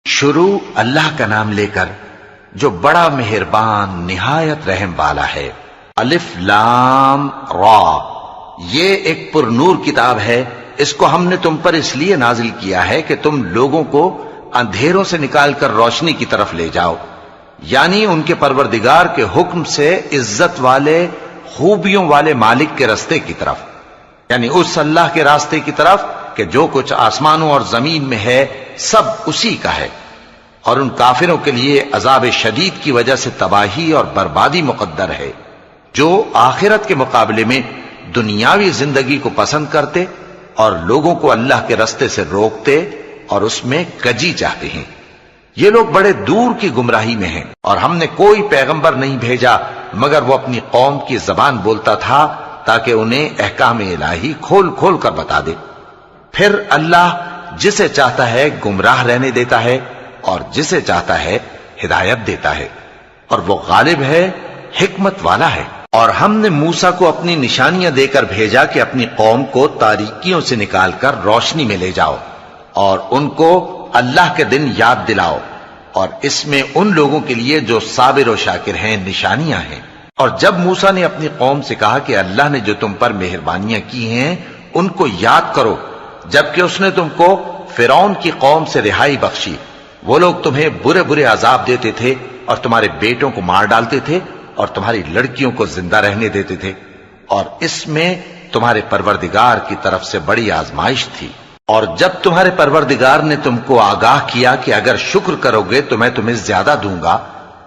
شروع اللہ کا نام لے کر جو بڑا مہربان نہایت رحم والا ہے۔ الف لام را، یہ ایک پر نور کتاب ہے، اس کو ہم نے تم پر اس لیے نازل کیا ہے کہ تم لوگوں کو اندھیروں سے نکال کر روشنی کی طرف لے جاؤ، یعنی ان کے پروردگار کے حکم سے عزت والے خوبیوں والے مالک کے راستے کی طرف، یعنی اس اللہ کے راستے کی طرف کہ جو کچھ آسمانوں اور زمین میں ہے سب اسی کا ہے، اور ان کافروں کے لیے عذاب شدید کی وجہ سے تباہی اور بربادی مقدر ہے، جو آخرت کے مقابلے میں دنیاوی زندگی کو پسند کرتے اور لوگوں کو اللہ کے راستے سے روکتے اور اس میں کجی چاہتے ہیں۔ یہ لوگ بڑے دور کی گمراہی میں ہیں، اور ہم نے کوئی پیغمبر نہیں بھیجا مگر وہ اپنی قوم کی زبان بولتا تھا تاکہ انہیں احکام الہی کھول کھول کر بتا دے۔ پھر اللہ جسے چاہتا ہے گمراہ رہنے دیتا ہے اور جسے چاہتا ہے ہدایت دیتا ہے، اور وہ غالب ہے، حکمت والا ہے۔ اور ہم نے موسیٰ کو اپنی نشانیاں دے کر بھیجا کہ اپنی قوم کو تاریکیوں سے نکال کر روشنی میں لے جاؤ اور ان کو اللہ کے دن یاد دلاؤ، اور اس میں ان لوگوں کے لیے جو صابر و شاکر ہیں نشانیاں ہیں۔ اور جب موسیٰ نے اپنی قوم سے کہا کہ اللہ نے جو تم پر مہربانیاں کی ہیں ان کو یاد کرو، جبکہ اس نے تم کو فرعون کی قوم سے رہائی بخشی، وہ لوگ تمہیں برے برے عذاب دیتے تھے اور تمہارے بیٹوں کو مار ڈالتے تھے اور تمہاری لڑکیوں کو زندہ رہنے دیتے تھے، اور اس میں تمہارے پروردگار کی طرف سے بڑی آزمائش تھی۔ اور جب تمہارے پروردگار نے تم کو آگاہ کیا کہ اگر شکر کرو گے تو میں تمہیں زیادہ دوں گا،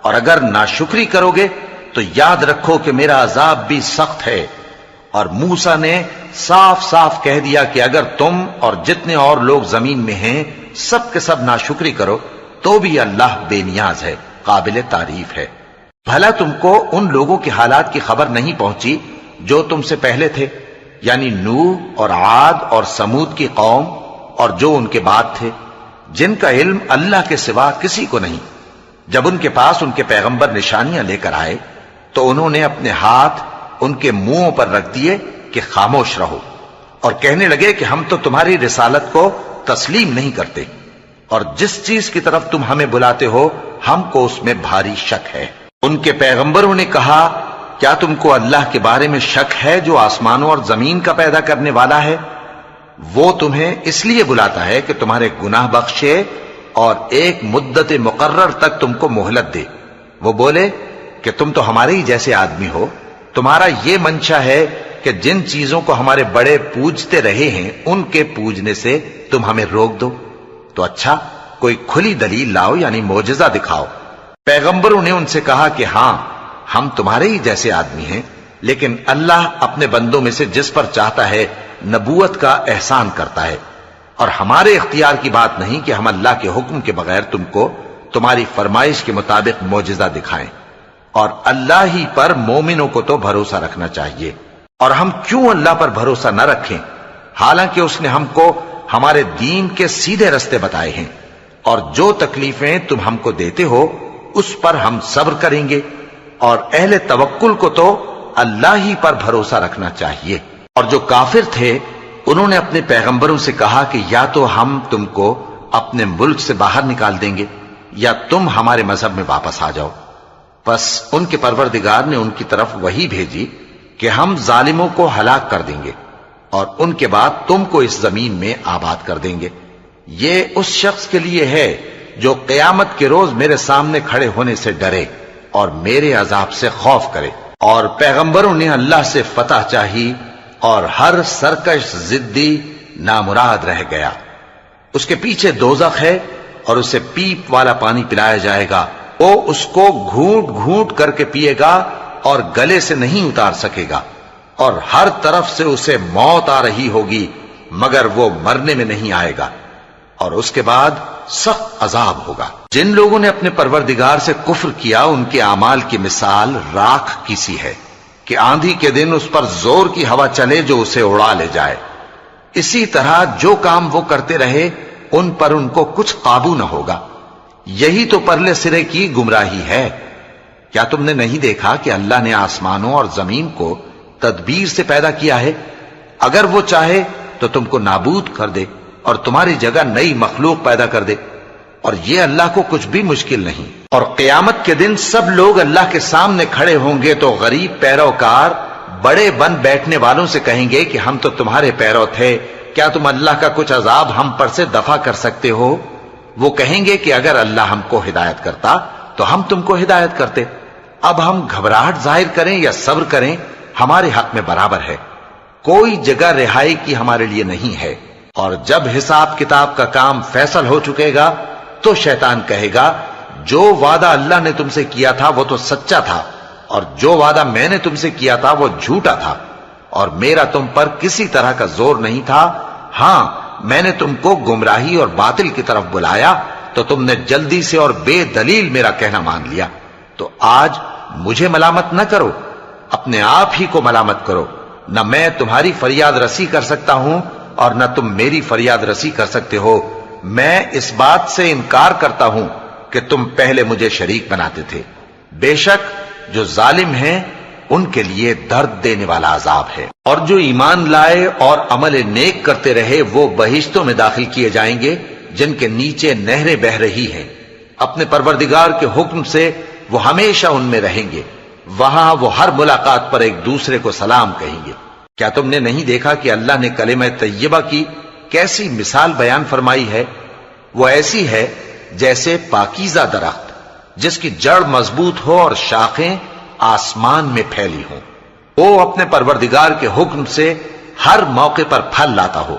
اور اگر ناشکری کرو گے تو یاد رکھو کہ میرا عذاب بھی سخت ہے۔ اور موسیٰ نے صاف صاف کہہ دیا کہ اگر تم اور جتنے اور لوگ زمین میں ہیں سب کے سب ناشکری کرو تو بھی اللہ بے نیاز ہے، قابل تعریف ہے۔ بھلا تم کو ان لوگوں کے حالات کی خبر نہیں پہنچی جو تم سے پہلے تھے، یعنی نوح اور عاد اور سمود کی قوم اور جو ان کے بعد تھے، جن کا علم اللہ کے سوا کسی کو نہیں۔ جب ان کے پاس ان کے پیغمبر نشانیاں لے کر آئے تو انہوں نے اپنے ہاتھ ان کے منہوں پر رکھ دیے کہ خاموش رہو، اور کہنے لگے کہ ہم تو تمہاری رسالت کو تسلیم نہیں کرتے، اور جس چیز کی طرف تم ہمیں بلاتے ہو ہم کو اس میں بھاری شک ہے۔ ان کے پیغمبروں نے کہا، کیا تم کو اللہ کے بارے میں شک ہے جو آسمانوں اور زمین کا پیدا کرنے والا ہے؟ وہ تمہیں اس لیے بلاتا ہے کہ تمہارے گناہ بخشے اور ایک مدت مقرر تک تم کو مہلت دے۔ وہ بولے کہ تم تو ہمارے ہی جیسے آدمی ہو، تمہارا یہ منشا ہے کہ جن چیزوں کو ہمارے بڑے پوجتے رہے ہیں ان کے پوجنے سے تم ہمیں روک دو، تو اچھا کوئی کھلی دلیل لاؤ، یعنی معجزہ دکھاؤ۔ پیغمبروں نے ان سے کہا کہ ہاں ہم تمہارے ہی جیسے آدمی ہیں، لیکن اللہ اپنے بندوں میں سے جس پر چاہتا ہے نبوت کا احسان کرتا ہے، اور ہمارے اختیار کی بات نہیں کہ ہم اللہ کے حکم کے بغیر تم کو تمہاری فرمائش کے مطابق معجزہ دکھائیں، اور اللہ ہی پر مومنوں کو تو بھروسہ رکھنا چاہیے۔ اور ہم کیوں اللہ پر بھروسہ نہ رکھیں حالانکہ اس نے ہم کو ہمارے دین کے سیدھے رستے بتائے ہیں، اور جو تکلیفیں تم ہم کو دیتے ہو اس پر ہم صبر کریں گے، اور اہل توکل کو تو اللہ ہی پر بھروسہ رکھنا چاہیے۔ اور جو کافر تھے انہوں نے اپنے پیغمبروں سے کہا کہ یا تو ہم تم کو اپنے ملک سے باہر نکال دیں گے یا تم ہمارے مذہب میں واپس آ جاؤ۔ پس ان کے پروردگار نے ان کی طرف وحی بھیجی کہ ہم ظالموں کو ہلاک کر دیں گے اور ان کے بعد تم کو اس زمین میں آباد کر دیں گے۔ یہ اس شخص کے لیے ہے جو قیامت کے روز میرے سامنے کھڑے ہونے سے ڈرے اور میرے عذاب سے خوف کرے۔ اور پیغمبروں نے اللہ سے فتح چاہی اور ہر سرکش ضدی نامراد رہ گیا۔ اس کے پیچھے دوزخ ہے اور اسے پیپ والا پانی پلایا جائے گا، وہ اس کو گھونٹ گھونٹ کر کے پیے گا اور گلے سے نہیں اتار سکے گا، اور ہر طرف سے اسے موت آ رہی ہوگی مگر وہ مرنے میں نہیں آئے گا، اور اس کے بعد سخت عذاب ہوگا۔ جن لوگوں نے اپنے پروردگار سے کفر کیا ان کے اعمال کی مثال راکھ کی سی ہے کہ آندھی کے دن اس پر زور کی ہوا چلے جو اسے اڑا لے جائے۔ اسی طرح جو کام وہ کرتے رہے ان پر ان کو کچھ قابو نہ ہوگا۔ یہی تو پرلے سرے کی گمراہی ہے۔ کیا تم نے نہیں دیکھا کہ اللہ نے آسمانوں اور زمین کو تدبیر سے پیدا کیا ہے؟ اگر وہ چاہے تو تم کو نابود کر دے اور تمہاری جگہ نئی مخلوق پیدا کر دے۔ اور یہ اللہ کو کچھ بھی مشکل نہیں۔ اور قیامت کے دن سب لوگ اللہ کے سامنے کھڑے ہوں گے تو غریب پیروکار بڑے بن بیٹھنے والوں سے کہیں گے کہ ہم تو تمہارے پیرو تھے، کیا تم اللہ کا کچھ عذاب ہم پر سے دفع کر سکتے ہو؟ وہ کہیں گے کہ اگر اللہ ہم کو ہدایت کرتا تو ہم تم کو ہدایت کرتے۔ اب ہم گھبراہٹ ظاہر کریں یا صبر کریں ہمارے حق میں برابر ہے، کوئی جگہ رہائی کی ہمارے لیے نہیں ہے۔ اور جب حساب کتاب کا کام فیصل ہو چکے گا تو شیطان کہے گا جو وعدہ اللہ نے تم سے کیا تھا وہ تو سچا تھا، اور جو وعدہ میں نے تم سے کیا تھا وہ جھوٹا تھا، اور میرا تم پر کسی طرح کا زور نہیں تھا۔ ہاں، میں نے تم کو گمراہی اور باطل کی طرف بلایا تو تم نے جلدی سے اور بے دلیل میرا کہنا مان لیا۔ تو آج مجھے ملامت نہ کرو، اپنے آپ ہی کو ملامت کرو۔ نہ میں تمہاری فریاد رسی کر سکتا ہوں اور نہ تم میری فریاد رسی کر سکتے ہو۔ میں اس بات سے انکار کرتا ہوں کہ تم پہلے مجھے شریک بناتے تھے۔ بے شک جو ظالم ہیں ان کے لیے درد دینے والا عذاب ہے۔ اور جو ایمان لائے اور عمل نیک کرتے رہے وہ بہشتوں میں داخل کیے جائیں گے جن کے نیچے نہریں بہ رہی ہیں۔ اپنے پروردگار کے حکم سے وہ ہمیشہ ان میں رہیں گے، وہاں وہ ہر ملاقات پر ایک دوسرے کو سلام کہیں گے۔ کیا تم نے نہیں دیکھا کہ اللہ نے کلمہ طیبہ کی کیسی مثال بیان فرمائی ہے؟ وہ ایسی ہے جیسے پاکیزہ درخت جس کی جڑ مضبوط ہو اور شاخیں آسمان میں پھیلی ہوں۔ وہ اپنے پروردگار کے حکم سے ہر موقع پر پھل لاتا ہو،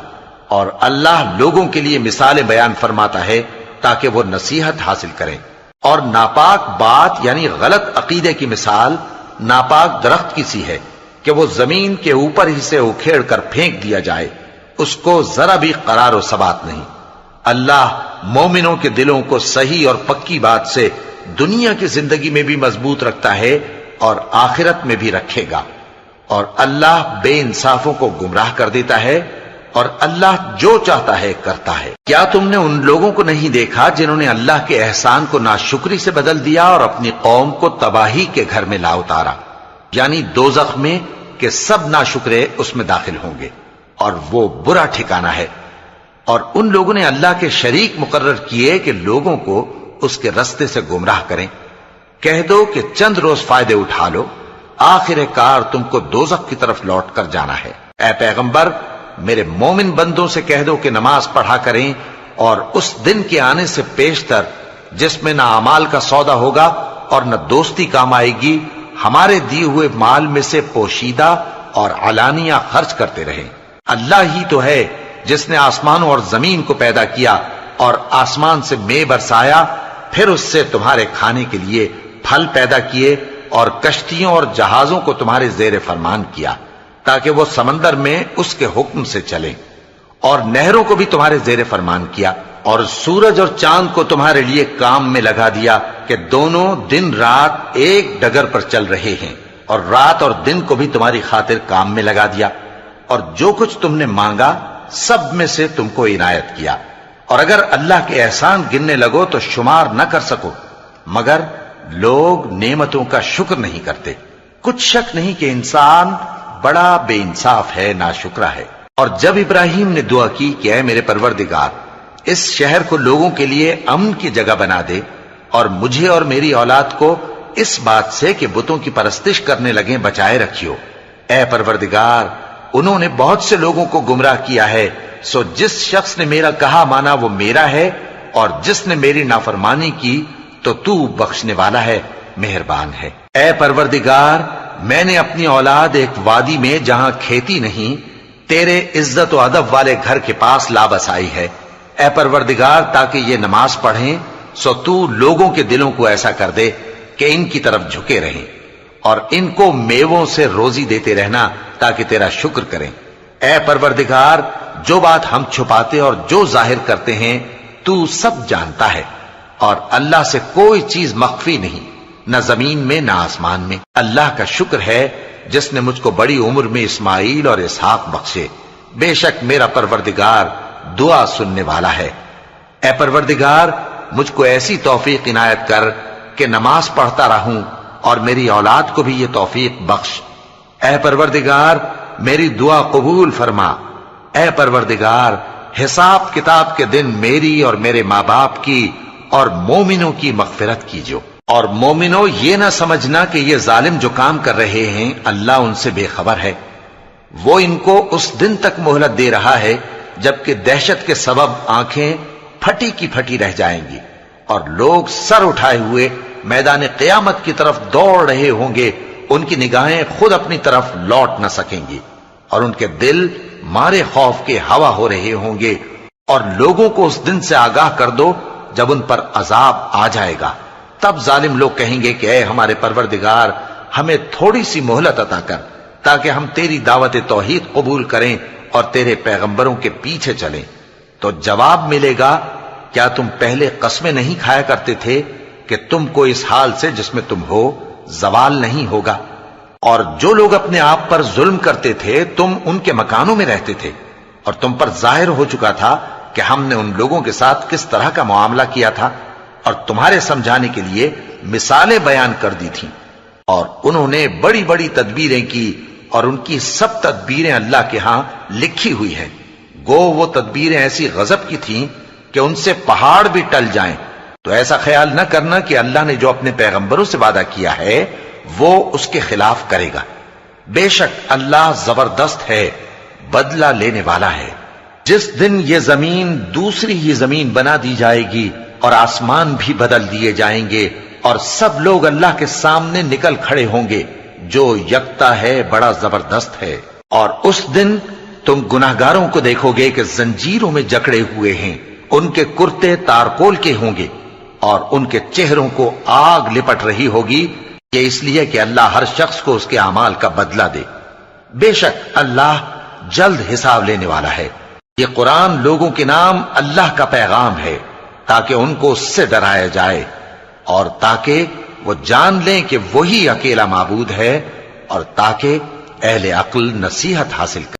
اور اللہ لوگوں کے لیے مثالیں بیان فرماتا ہے تاکہ وہ نصیحت حاصل کریں۔ اور ناپاک بات یعنی غلط عقیدے کی مثال ناپاک درخت کی سی ہے کہ وہ زمین کے اوپر ہی سے اکھیڑ کر پھینک دیا جائے، اس کو ذرا بھی قرار و ثبات نہیں۔ اللہ مومنوں کے دلوں کو صحیح اور پکی بات سے دنیا کی زندگی میں بھی مضبوط رکھتا ہے اور آخرت میں بھی رکھے گا، اور اللہ بے انصافوں کو گمراہ کر دیتا ہے، اور اللہ جو چاہتا ہے کرتا ہے۔ کیا تم نے ان لوگوں کو نہیں دیکھا جنہوں نے اللہ کے احسان کو ناشکری سے بدل دیا اور اپنی قوم کو تباہی کے گھر میں لا اتارا، یعنی دوزخ میں، کہ سب ناشکرے اس میں داخل ہوں گے اور وہ برا ٹھکانہ ہے۔ اور ان لوگوں نے اللہ کے شریک مقرر کیے کہ لوگوں کو اس کے رستے سے گمراہ کریں۔ کہہ دو کہ چند روز فائدے اٹھا لو، آخر کار تم کو دوزخ کی طرف لوٹ کر جانا ہے۔ اے پیغمبر، میرے مومن بندوں سے کہہ دو کہ نماز پڑھا کریں، اور اس دن کے آنے سے پیشتر جس میں نہ اعمال کا سودا ہوگا اور نہ دوستی کام آئے گی، ہمارے دیے ہوئے مال میں سے پوشیدہ اور علانیہ خرچ کرتے رہیں۔ اللہ ہی تو ہے جس نے آسمانوں اور زمین کو پیدا کیا اور آسمان سے مے برسایا، پھر اس سے تمہارے کھانے کے لیے پھل پیدا کیے اور کشتیوں اور جہازوں کو تمہارے زیر فرمان کیا تاکہ وہ سمندر میں اس کے حکم سے چلیں، اور نہروں کو بھی تمہارے زیر فرمان کیا، اور سورج اور چاند کو تمہارے لیے کام میں لگا دیا کہ دونوں دن رات ایک ڈگر پر چل رہے ہیں، اور رات اور دن کو بھی تمہاری خاطر کام میں لگا دیا، اور جو کچھ تم نے مانگا سب میں سے تم کو عنایت کیا۔ اور اگر اللہ کے احسان گننے لگو تو شمار نہ کر سکو، مگر لوگ نعمتوں کا شکر نہیں کرتے۔ کچھ شک نہیں کہ انسان بڑا بے انصاف ہے، ناشکرا ہے۔ اور جب ابراہیم نے دعا کی کہ اے میرے پروردگار، اس شہر کو لوگوں کے لیے امن کی جگہ بنا دے، اور مجھے اور میری اولاد کو اس بات سے کہ بتوں کی پرستش کرنے لگیں بچائے رکھیو۔ اے پروردگار، انہوں نے بہت سے لوگوں کو گمراہ کیا ہے، سو جس شخص نے میرا کہا مانا وہ میرا ہے، اور جس نے میری نافرمانی کی تو بخشنے والا ہے، مہربان ہے۔ اے پروردگار، میں نے اپنی اولاد ایک وادی میں جہاں کھیتی نہیں، تیرے عزت و ادب والے گھر کے پاس لا بسائی ہے۔ اے پروردگار، تاکہ یہ نماز پڑھیں، سو تو لوگوں کے دلوں کو ایسا کر دے کہ ان کی طرف جھکے رہیں، اور ان کو میووں سے روزی دیتے رہنا تاکہ تیرا شکر کریں۔ اے پروردگار، جو بات ہم چھپاتے اور جو ظاہر کرتے ہیں تو سب جانتا ہے، اور اللہ سے کوئی چیز مخفی نہیں، نہ زمین میں نہ آسمان میں۔ اللہ کا شکر ہے جس نے مجھ کو بڑی عمر میں اسماعیل اور اسحاق بخشے، بے شک میرا پروردگار دعا سننے والا ہے۔ اے پروردگار، مجھ کو ایسی توفیق عنایت کر کہ نماز پڑھتا رہوں، اور میری اولاد کو بھی یہ توفیق بخش۔ اے پروردگار، میری دعا قبول فرما۔ اے پروردگار، حساب کتاب کے دن میری اور میرے ماں باپ کی اور مومنوں کی مغفرت کیجو۔ اور مومنوں یہ نہ سمجھنا کہ یہ ظالم جو کام کر رہے ہیں اللہ ان سے بے خبر ہے، وہ ان کو اس دن تک مہلت دے رہا ہے جبکہ دہشت کے سبب آنکھیں پھٹی کی پھٹی رہ جائیں گی اور لوگ سر اٹھائے ہوئے میدان قیامت کی طرف دوڑ رہے ہوں گے، ان کی نگاہیں خود اپنی طرف لوٹ نہ سکیں گی اور ان کے دل مارے خوف کے ہوا ہو رہے ہوں گے۔ اور لوگوں کو اس دن سے آگاہ کر دو جب ان پر عذاب آ جائے گا، تب ظالم لوگ کہیں گے کہ اے ہمارے پروردگار، ہمیں تھوڑی سی مہلت عطا کر تاکہ ہم تیری دعوت توحید قبول کریں اور تیرے پیغمبروں کے پیچھے چلیں۔ تو جواب ملے گا، کیا تم پہلے قسمیں نہیں کھایا کرتے تھے کہ تم کو اس حال سے جس میں تم ہو زوال نہیں ہوگا؟ اور جو لوگ اپنے آپ پر ظلم کرتے تھے تم ان کے مکانوں میں رہتے تھے، اور تم پر ظاہر ہو چکا تھا کہ ہم نے ان لوگوں کے ساتھ کس طرح کا معاملہ کیا تھا، اور تمہارے سمجھانے کے لیے مثالیں بیان کر دی تھیں۔ اور انہوں نے بڑی بڑی تدبیریں کی، اور ان کی سب تدبیریں اللہ کے ہاں لکھی ہوئی ہیں۔ گو وہ تدبیریں ایسی غضب کی تھیں کہ ان سے پہاڑ بھی ٹل جائیں۔ تو ایسا خیال نہ کرنا کہ اللہ نے جو اپنے پیغمبروں سے وعدہ کیا ہے وہ اس کے خلاف کرے گا۔ بے شک اللہ زبردست ہے، بدلہ لینے والا ہے۔ جس دن یہ زمین دوسری ہی زمین بنا دی جائے گی اور آسمان بھی بدل دیے جائیں گے اور سب لوگ اللہ کے سامنے نکل کھڑے ہوں گے، جو یکتا ہے بڑا زبردست ہے۔ اور اس دن تم گناہگاروں کو دیکھو گے کہ زنجیروں میں جکڑے ہوئے ہیں، ان کے کرتے تارکول کے ہوں گے اور ان کے چہروں کو آگ لپٹ رہی ہوگی، یہ اس لیے کہ اللہ ہر شخص کو اس کے اعمال کا بدلہ دے۔ بے شک اللہ جلد حساب لینے والا ہے۔ یہ قرآن لوگوں کے نام اللہ کا پیغام ہے تاکہ ان کو اس سے ڈرایا جائے اور تاکہ وہ جان لیں کہ وہی اکیلا معبود ہے، اور تاکہ اہل عقل نصیحت حاصل کریں۔